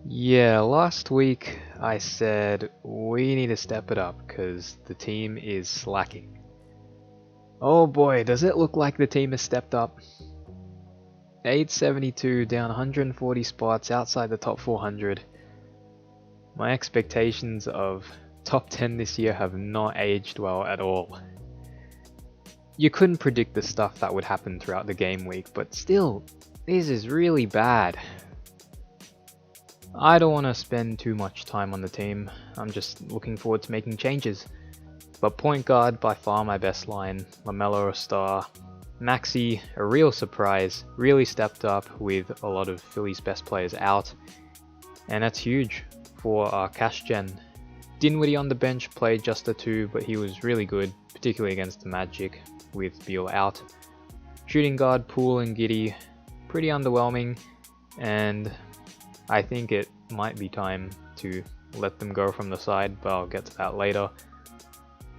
Yeah, last week I said we need to step it up because the team is slacking. Oh boy, does it look like the team has stepped up. 872 down 140 spots outside the top 400. My expectations of top 10 this year have not aged well at all. You couldn't predict the stuff that would happen throughout the game week, but still, this is really bad. I don't want to spend too much time on the team, I'm just looking forward to making changes. But point guard, by far my best line, LaMelo a star. Maxi, a real surprise, really stepped up with a lot of Philly's best players out. And that's huge for our cash gen. Dinwiddie on the bench played just a 2, but he was really good, particularly against the Magic with Beal out. Shooting guard, Poole and Giddey, pretty underwhelming, and I think it might be time to let them go from the side, but I'll get to that later.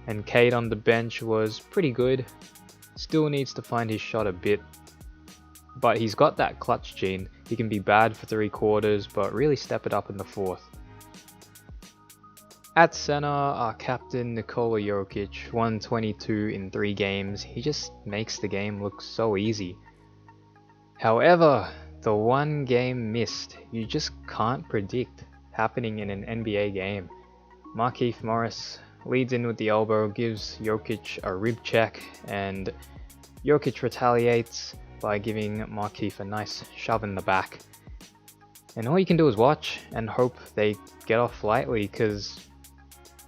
And Cade on the bench was pretty good, still needs to find his shot a bit, but he's got that clutch gene. He can be bad for 3 quarters, but really step it up in the 4th. At center, our captain Nikola Jokic, 122 in 3 games. He just makes the game look so easy. However, the one game missed, you just can't predict happening in an NBA game. Markieff Morris leads in with the elbow, gives Jokic a rib check, and Jokic retaliates by giving Markieff a nice shove in the back. And all you can do is watch and hope they get off lightly, because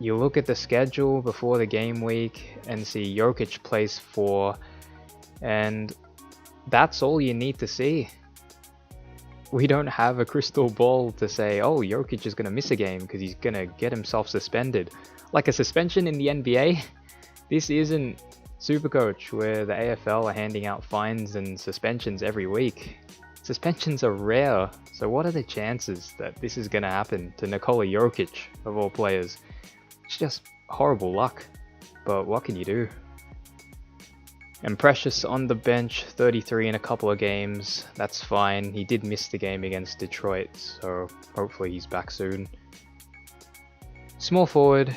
you look at the schedule before the game week and see Jokic plays 4, and that's all you need to see. We don't have a crystal ball to say, oh, Jokic is going to miss a game because he's going to get himself suspended. Like a suspension in the NBA? This isn't Supercoach, where the AFL are handing out fines and suspensions every week. Suspensions are rare, so what are the chances that this is going to happen to Nikola Jokic, of all players? It's just horrible luck, but what can you do? And Precious on the bench, 33 in a couple of games, that's fine. He did miss the game against Detroit, so hopefully he's back soon. Small forward,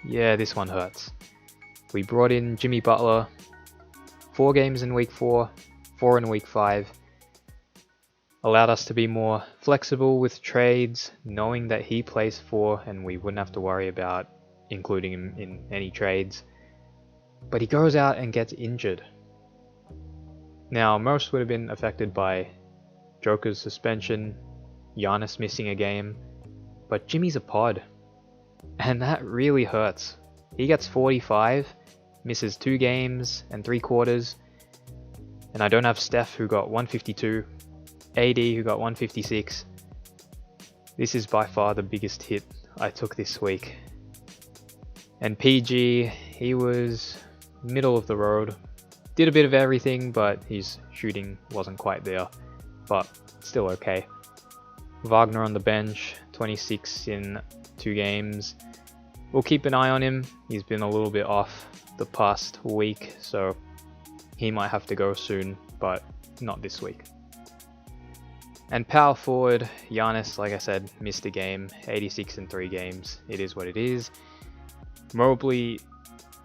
yeah, this one hurts. We brought in Jimmy Butler, 4 games in week 4, 4 in week 5. Allowed us to be more flexible with trades, knowing that he plays 4 and we wouldn't have to worry about including him in any trades. But he goes out and gets injured. Now, most would have been affected by Joker's suspension, Giannis missing a game, but Jimmy's a pod, and that really hurts. He gets 45, misses 2 games and 3 quarters, and I don't have Steph, who got 152, AD, who got 156. This is by far the biggest hit I took this week. And PG, he was middle of the road. Did a bit of everything, but his shooting wasn't quite there. But still okay. Wagner on the bench, 26 in 2 games. We'll keep an eye on him. He's been a little bit off the past week, so he might have to go soon, but not this week. And power forward, Giannis, like I said, missed a game, 86 in 3 games. It is what it is. Mobley,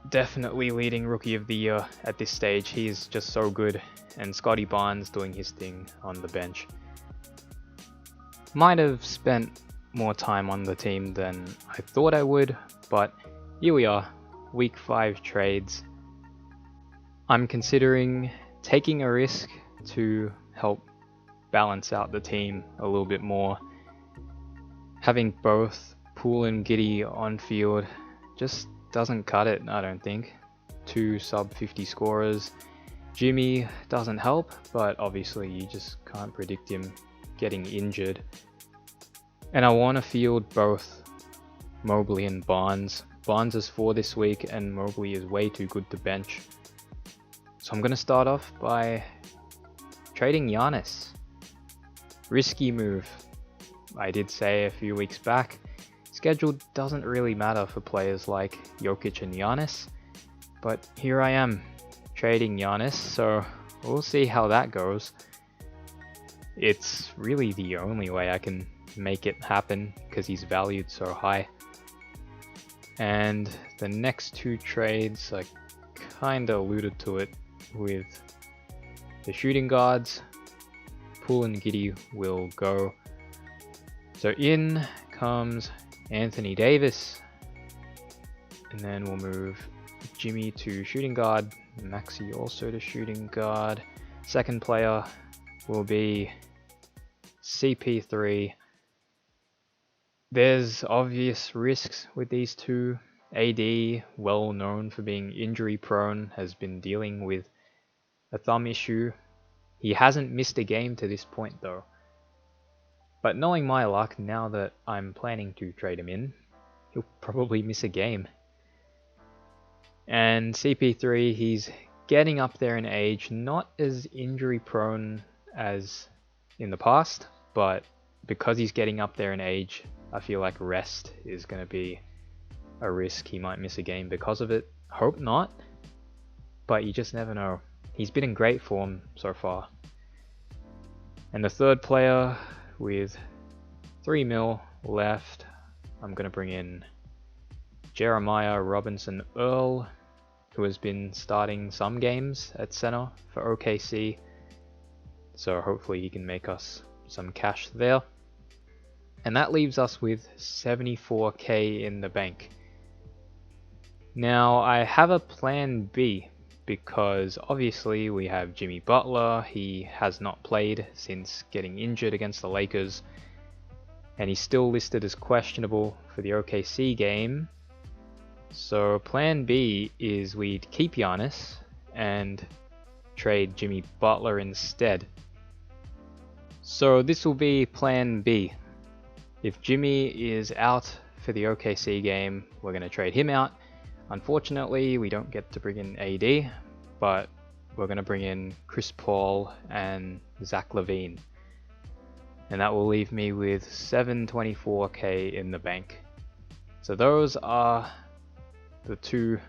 definitely leading Rookie of the Year at this stage. He's just so good. And Scotty Barnes doing his thing on the bench. Might have spent more time on the team than I thought I would, but here we are, week 5 trades. I'm considering taking a risk to help balance out the team a little bit more. Having both Poole and Giddey on field just doesn't cut it, I don't think. 2 sub 50 scorers. Jimmy doesn't help, but obviously you just can't predict him getting injured. And I want to field both Mobley and Barnes. Barnes is 4 this week and Mobley is way too good to bench. So I'm going to start off by trading Giannis. Risky move. I did say a few weeks back, schedule doesn't really matter for players like Jokic and Giannis, but here I am trading Giannis, so we'll see how that goes. It's really the only way I can make it happen because he's valued so high. And the next two trades, I kinda alluded to it with the shooting guards. Poole and Giddy will go. So in comes Anthony Davis, and then we'll move Jimmy to shooting guard, Maxi also to shooting guard. Second player will be CP3. There's obvious risks with these two. AD, well known for being injury prone, has been dealing with a thumb issue. He hasn't missed a game to this point though. But knowing my luck, now that I'm planning to trade him in, he'll probably miss a game. And CP3, he's getting up there in age, not as injury prone as in the past, but because he's getting up there in age, I feel like rest is going to be a risk. He might miss a game because of it. Hope not, but you just never know. He's been in great form so far. And the third player, with 3 mil left, I'm going to bring in Jeremiah Robinson Earl, who has been starting some games at center for OKC. So hopefully he can make us some cash there. And that leaves us with 74k in the bank. Now I have a plan B, because obviously we have Jimmy Butler. He has not played since getting injured against the Lakers, and he's still listed as questionable for the OKC game. So plan B is we'd keep Giannis and trade Jimmy Butler instead. So this will be plan B. If Jimmy is out for the OKC game, we're going to trade him out. Unfortunately, we don't get to bring in AD, but we're going to bring in Chris Paul and Zach LaVine. And that will leave me with 724k in the bank. So those are the two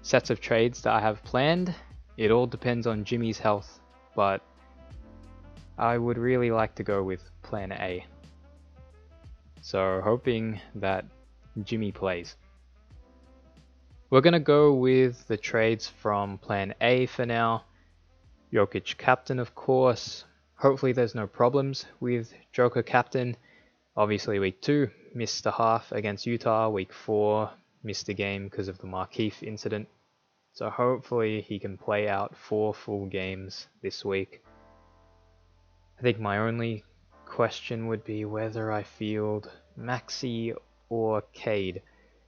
sets of trades that I have planned. It all depends on Jimmy's health, but I would really like to go with plan A. So hoping that Jimmy plays. We're going to go with the trades from plan A for now. Jokic captain, of course. Hopefully there's no problems with Joker captain. Obviously week 2 missed a half against Utah. Week 4 missed a game because of the Markieff incident. So hopefully he can play out 4 full games this week. I think my only question would be whether I field Maxi or Cade.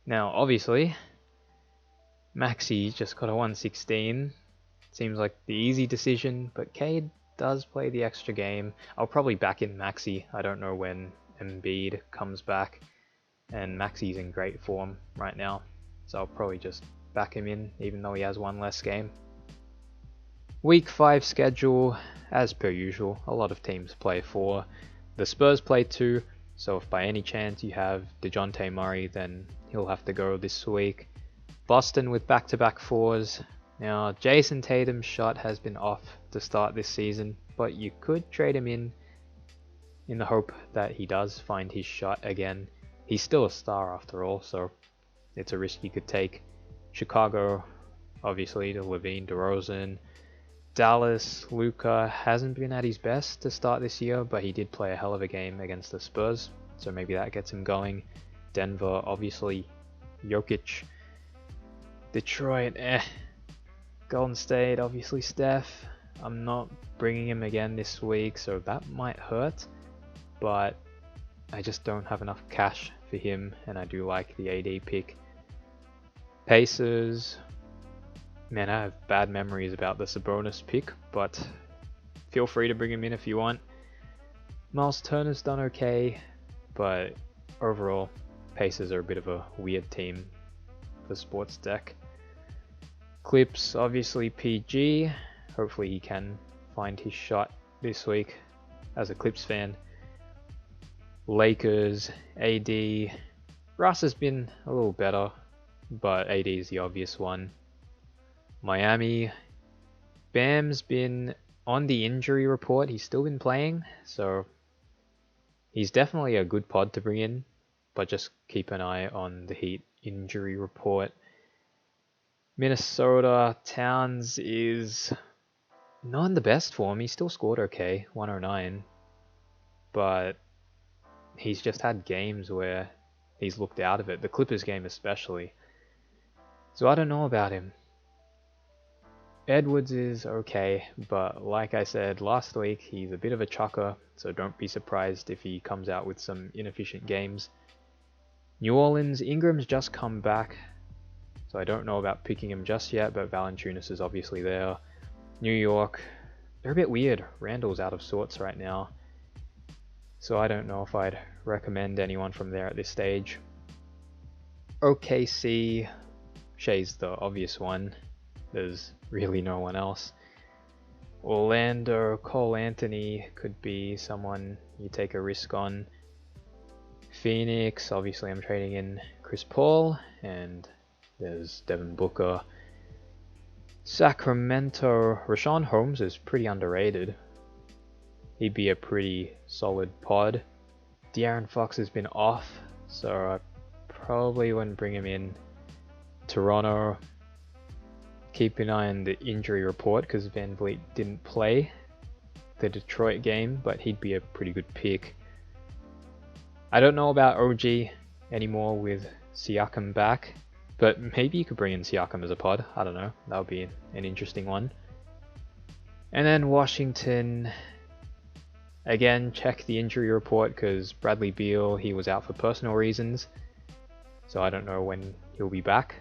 Now obviously Maxi just got a 116. Seems like the easy decision, but Cade does play the extra game. I'll probably back in Maxi. I don't know when Embiid comes back, and Maxi's in great form right now, so I'll probably just back him in even though he has one less game. Week 5 schedule, as per usual, a lot of teams play 4. The Spurs play 2, so if by any chance you have DeJounte Murray, then he'll have to go this week. Boston with back-to-back 4s. Now, Jason Tatum's shot has been off to start this season, but you could trade him in the hope that he does find his shot again. He's still a star after all, so it's a risk you could take. Chicago, obviously, to LaVine, DeRozan. Dallas, Luka hasn't been at his best to start this year, but he did play a hell of a game against the Spurs, so maybe that gets him going. Denver, obviously, Jokic. Detroit, Golden State, obviously Steph. I'm not bringing him again this week, so that might hurt, but I just don't have enough cash for him, and I do like the AD pick. Pacers, man, I have bad memories about the Sabonis pick, but feel free to bring him in if you want. Miles Turner's done okay, but overall, Pacers are a bit of a weird team for Sportsdeck. Clips, obviously PG. Hopefully he can find his shot this week as a Clips fan. Lakers, AD. Russ has been a little better, but AD is the obvious one. Miami, Bam's been on the injury report, he's still been playing, so he's definitely a good pod to bring in, but just keep an eye on the Heat injury report. Minnesota, Towns is not in the best form. He still scored okay, 109, but he's just had games where he's looked out of it, the Clippers game especially. So I don't know about him. Edwards is okay, but like I said last week, he's a bit of a chucker, so don't be surprised if he comes out with some inefficient games. New Orleans, Ingram's just come back, so I don't know about picking him just yet, but Valanciunas is obviously there. New York, they're a bit weird. Randall's out of sorts right now, so I don't know if I'd recommend anyone from there at this stage. OKC, Shea's the obvious one. There's really no one else. Orlando, Cole Anthony could be someone you take a risk on. Phoenix, obviously I'm trading in Chris Paul, and there's Devin Booker. Sacramento, Rashawn Holmes is pretty underrated. He'd be a pretty solid pod. De'Aaron Fox has been off, so I probably wouldn't bring him in. Toronto, keep an eye on the injury report because Van Vliet didn't play the Detroit game, but he'd be a pretty good pick. I don't know about OG anymore with Siakam back, but maybe you could bring in Siakam as a pod. I don't know. That would be an interesting one. And then Washington, again, check the injury report because Bradley Beal, he was out for personal reasons, so I don't know when he'll be back.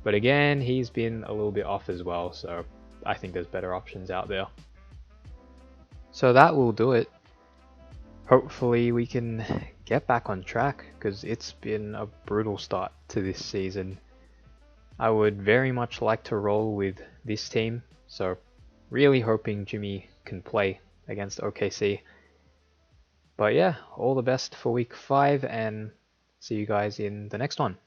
But again, he's been a little bit off as well, so I think there's better options out there. So that will do it. Hopefully we can get back on track, because it's been a brutal start to this season. I would very much like to roll with this team, so really hoping Jimmy can play against OKC. But yeah, all the best for week 5, and see you guys in the next one.